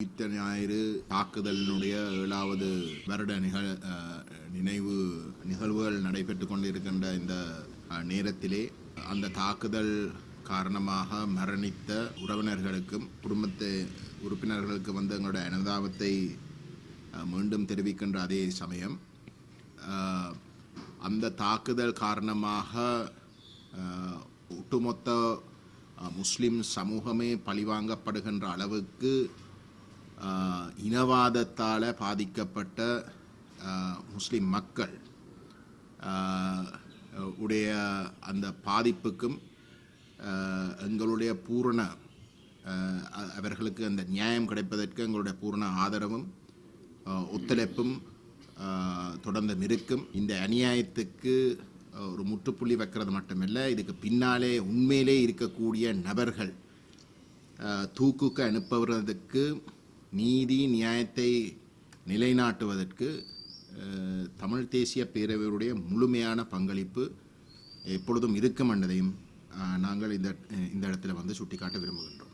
ஞாயிறு தாக்குதலினுடைய 7வது வருட நினைவு நிகழ்வுகள் நடைபெற்று கொண்டிருக்கின்ற இந்த நேரத்திலே அந்த தாக்குதல் காரணமாக மரணித்த உறவினர்களுக்கும் குடும்பத்தை உறுப்பினர்களுக்கு வந்து எங்களுடைய அனுதாபத்தை மீண்டும் தெரிவிக்கின்ற அதே சமயம் அந்த தாக்குதல் காரணமாக ஒட்டுமொத்த முஸ்லிம் சமூகமே பழிவாங்கப்படுகின்ற அளவுக்கு இனவாதத்தால் பாதிக்கப்பட்ட முஸ்லிம் மக்கள் உடைய அந்த பாதிப்புக்கும் எங்களுடைய பூரண அவர்களுக்கு அந்த நியாயம் கிடைப்பதற்கு எங்களுடைய பூரண ஆதரவும் ஒத்துழைப்பும் தொடர்ந்து இருக்கும். இந்த அநியாயத்துக்கு ஒரு முற்றுப்புள்ளி வைக்கிறது மட்டுமில்லை, இதுக்கு பின்னாலே உண்மையிலே இருக்கக்கூடிய நபர்கள் தூக்குக்கு அனுப்புவதற்கு நீதி நியாயத்தை நிலைநாட்டுவதற்கு தமிழ் தேசிய பேரவையுடைய முழுமையான பங்களிப்பு எப்பொழுதும் இருக்கும் என்பதையும் நாங்கள் இந்த இடத்துல வந்து சுட்டிக்காட்ட விரும்புகின்றோம்.